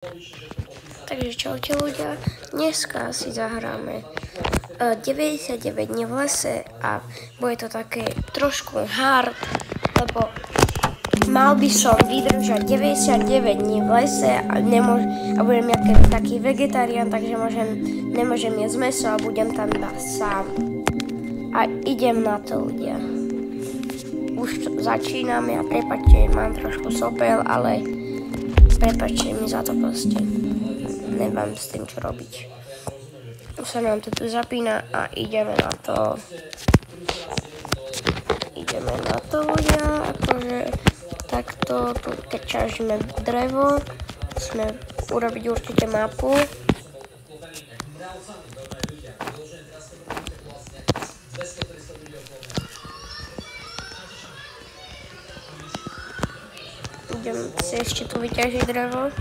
Takže čaute ľudia, dneska si zahráme 99 dní v lese a bude to také trošku hard, lebo mal by som vydržať 99 dní v lese a budem taký vegetarián, takže nemôžem jesť mäso a budem tam iba sám. A idem na to ľudia. Už začínam, ja prepáčte, mám trošku sopel, ale prepáčte mi za to proste. Nemám s tým čo robiť. Už sa nám to tu zapína a ideme na to. Ideme na to ľudia, akože takto, tu keď ťažíme drevo, musíme urobiť určite mapu. Idem si ešte tu vyťažiť drevo.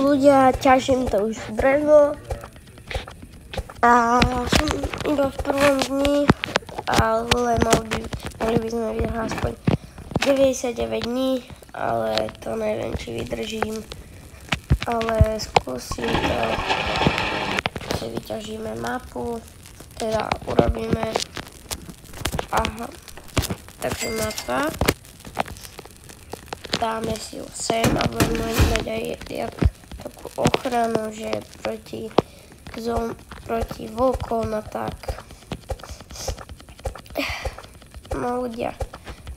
Ľudia, ťažím to už drevo a som iba v prvom dni, ale mali by sme vydržať aspoň 99 dní, ale to neviem, či vydržím, ale skúsim to, si vyťažíme mapu, teda urobíme, takže mapa, dáme si ju sem a budeme mať aj takú ochranu, že proti vlkom a tak. No ľudia,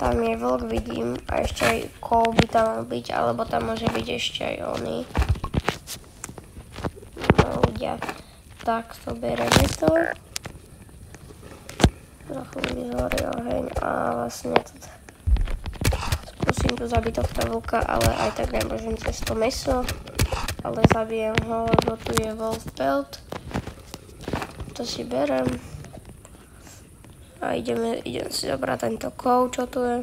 tam je vlk, vidím, a ešte aj kov by tam mal byť, alebo tam môže byť ešte aj oný. No ľudia, tak to bereme to. Za chvíľu zhorí oheň a vlastne to skúsim tu zabiť tohto vlka, ale aj tak nemôžem cez to mäso. Ale zabijem ho, lebo tu je wolf pelt. To si berem. A idem si zobrať tento kov, čo tu je.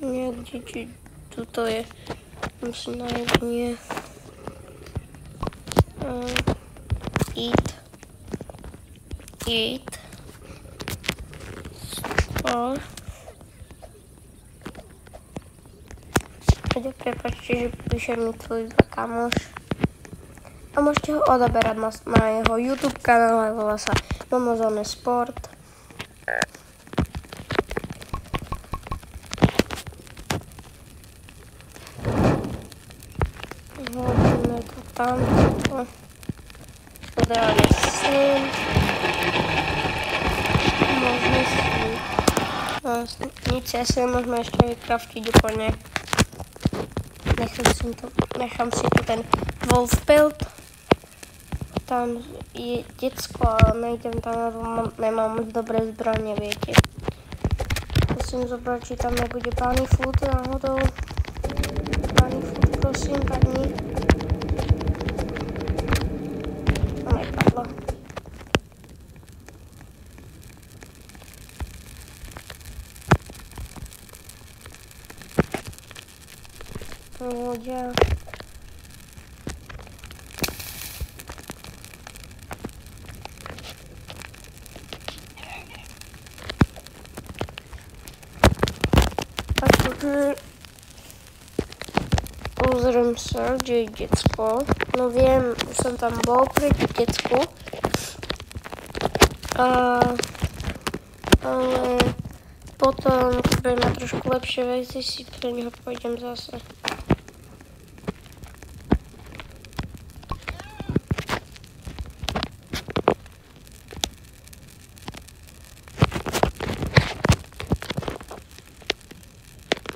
Niekde, či tuto je. Musím nájsť, nie. Eat. Prepáčte, že píše mi tu iba kamoš. A môžete ho odoberať na jeho YouTube kanál, volá sa Momozone Sport. Hodíme to tam. Dáme sem. Môžeme si môžeme ešte vykraftiť úplne. Nechám si tu ten wolf pelt. Tam je decko, ale nejdem tam, lebo nemám už dobré zbranie, viete. Musím zobrať, či tam nebude bunny food náhodou. Bunny food, prosím, padni. No, nepadlo. Ľudia. Pozriem sa, kde je decko. No viem, už som tam bol pri decku. Ale potom, keď budem mať trošku lepšie veci, si pre neho pôjdem zase.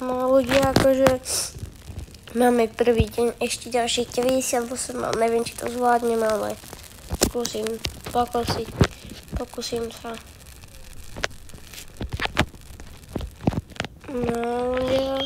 No ľudia, akože máme prvý deň, ešte ďalších 98, neviem, či to zvládnem, ale pokúsim sa. No ľudia.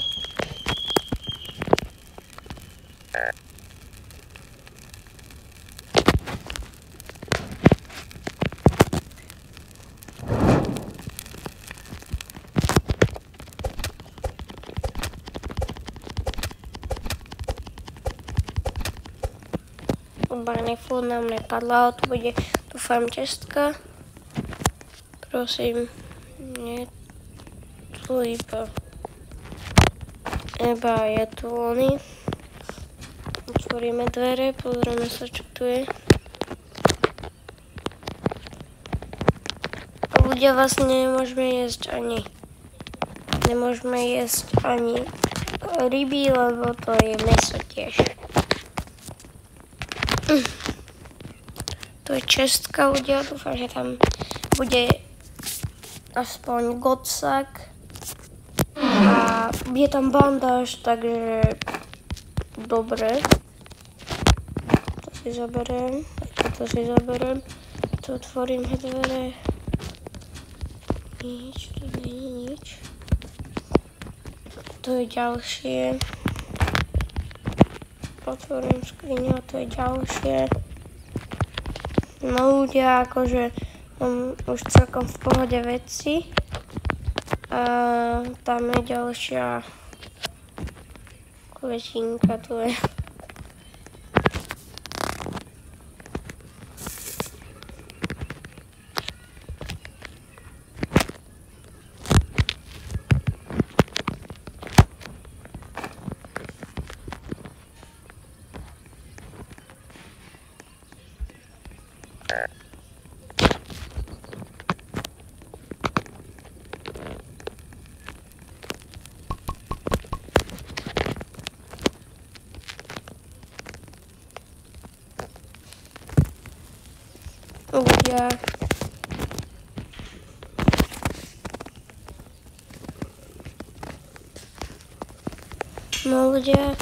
Barney Food nám nepadla, to bude, dúfam, čestka. Prosím, nie tu iba je tu oný. Otvoríme dvere, pozrieme sa, čo tu je. A ľudia vlastne nemôžeme jesť ani ryby, lebo to je mäso tiež. To je čestka, ľudia, dúfam, že tam bude aspoň gocak. A je tam bandáž, takže dobre. To si zaberiem, toto si zaberiem. Tu otvorím dvere. Nič, tu nie je nič. Tu je ďalšie. Otvorím skriňu a tu je ďalšie. No ľudia, akože mám už celkom v pohode veci. A tam je ďalšia klesinka, tu je. Ľudia. No ľudia,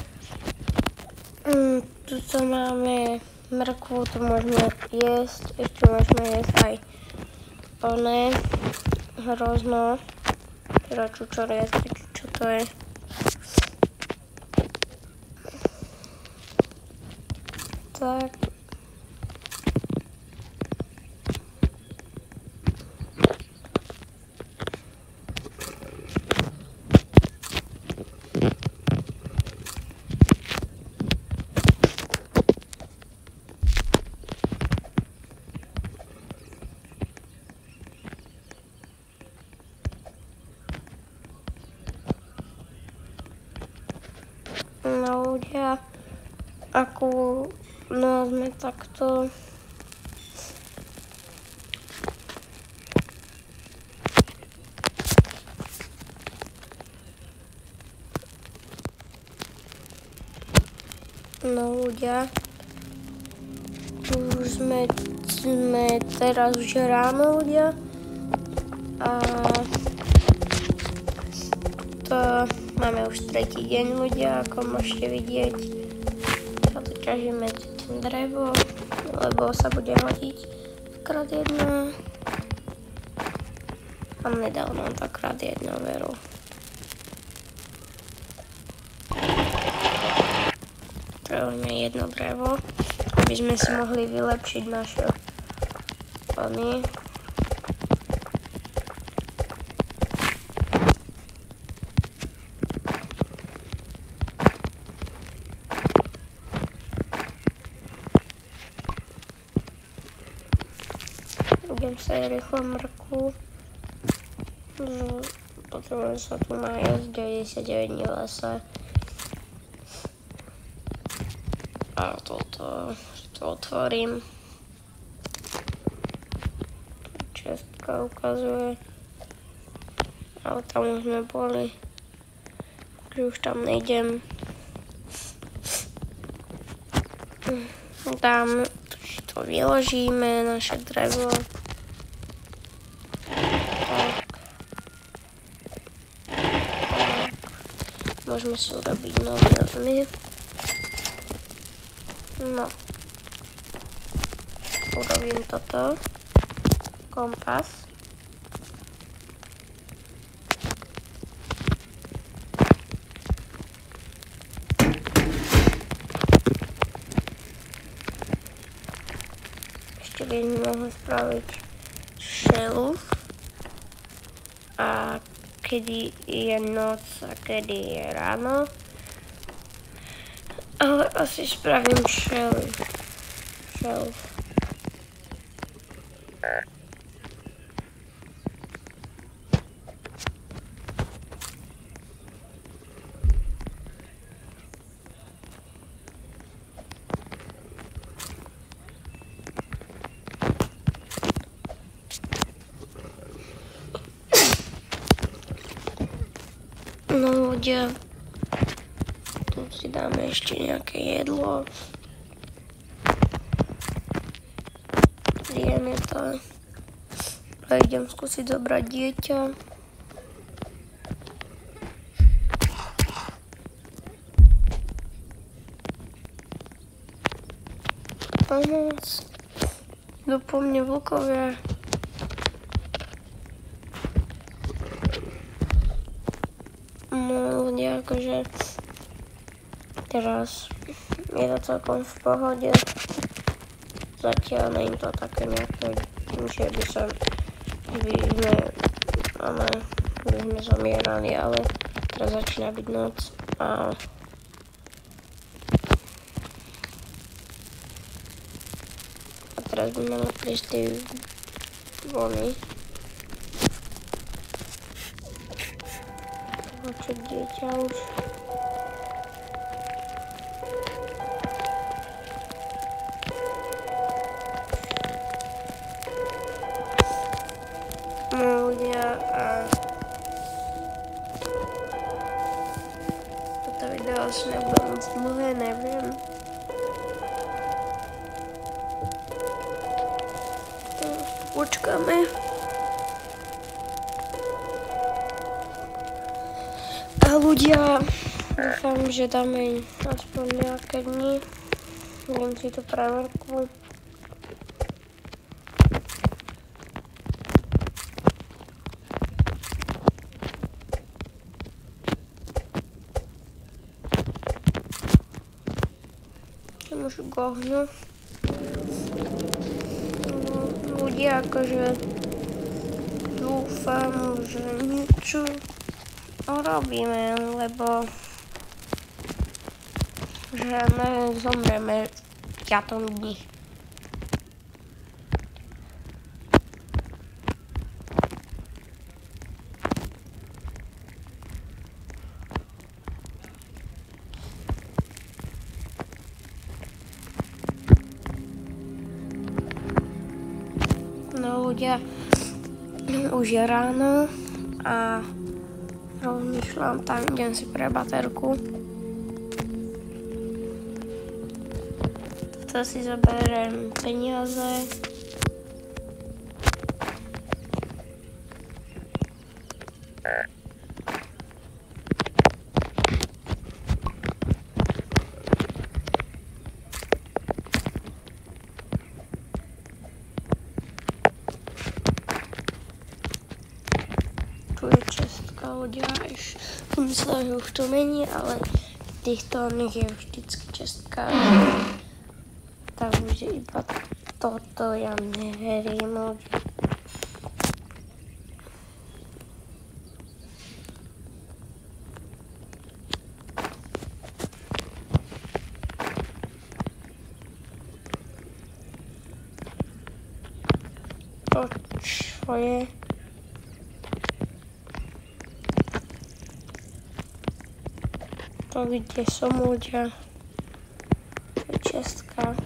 tuto máme mrkvu, to môžeme jesť, ešte môžeme jesť aj oné hrozno, teda čučoriedky, čo to je. Tak. No ľudia, ako no sme takto no ľudia, už sme teraz už ráno ľudia a to máme už tretí deň ľudia, ako môžete vidieť. Ja tu ťažím medzi tým drevo, lebo sa bude hodiť krát jedna. A nedal nám takrát jedno veru. Trebujeme jedno drevo, aby sme si mohli vylepšiť naše pany. Idem sa rýchlo mrku. Potrebujem sa tu nájsť 99 dní v lese. A toto otvorím. Čestka ukazuje. Ale tam už sme boli. Takže už tam nejdem. Tam to vyložíme, naše drevo. Môžeme si urobiť nový rozmier. No. Urobím toto. Kompas. Ešte by sme mohli spraviť šeluf. A kedy je noc a kedy je ráno. Ale asi spravím šeluf. shelf. No ľudia, tu si dáme ešte nejaké jedlo. Jeme to. A idem skúsiť zobrať dieťa. Pomoc. Idú po mne vlkovia. No ľudia, akože teraz je to celkom v pohode. Zatiaľ nie je to také nejaké, že by sme zomierali, ale teraz začína byť noc a teraz by mali prísť tie vlny. Počuť dieťa už. No ľudia, a toto video asi nebude moc dlhé, neviem. Počkáme. A ľudia, dúfam, že dáme aspoň nejaké dni. Idem si to preverku. Už gohnu. Ľudia, akože dúfam, že niečo urobíme, lebo že my zomreme v 5. dni. No ľudia, už je ráno a rozmýšľam, tam idem si pre baterku. Toto si zoberiem peniaze. Tu je čestka ľudia, myslím, že už to není, ale v týchto oných je vždycky čestka. Takže iba toto ja neverím ľudia. To čo je? To kde som ľudia. To je čestka.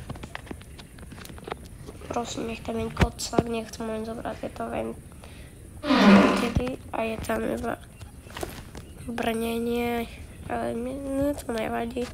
Prosím, nech tam je kocak, nechcem len zobrať tieto ventily a je tam iba brnenie, ale mne to nevadí.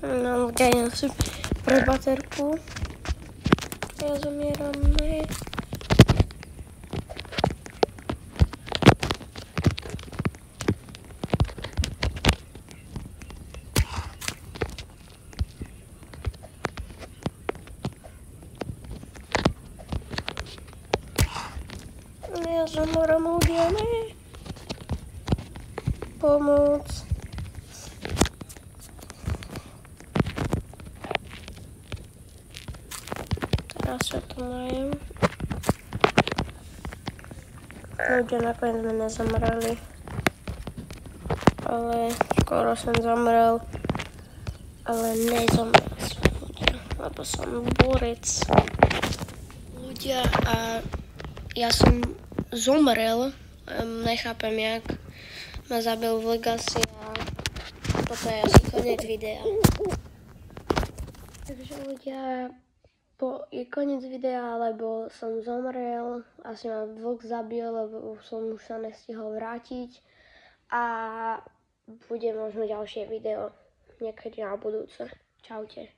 No, ľudia, ja si pre baterku. Ja zomieram, ne. ja zomrem, ľudia, ne. Pomoc. Teraz sa tu majem. Ľudia, nakoniec sme nezomreli. Ale skoro som zomrel. Ale nezomrel som, ľudia, lebo som borec. Ľudia, a ja som zomrel. Nechápem, jak ma zabil v Legacy a toto je asi koniec videa. Takže ľudia, je koniec videa, lebo som zomrel, asi ma vlk zabil, lebo som už sa nestihol vrátiť a bude možno ďalšie video niekedy na budúce. Čaute.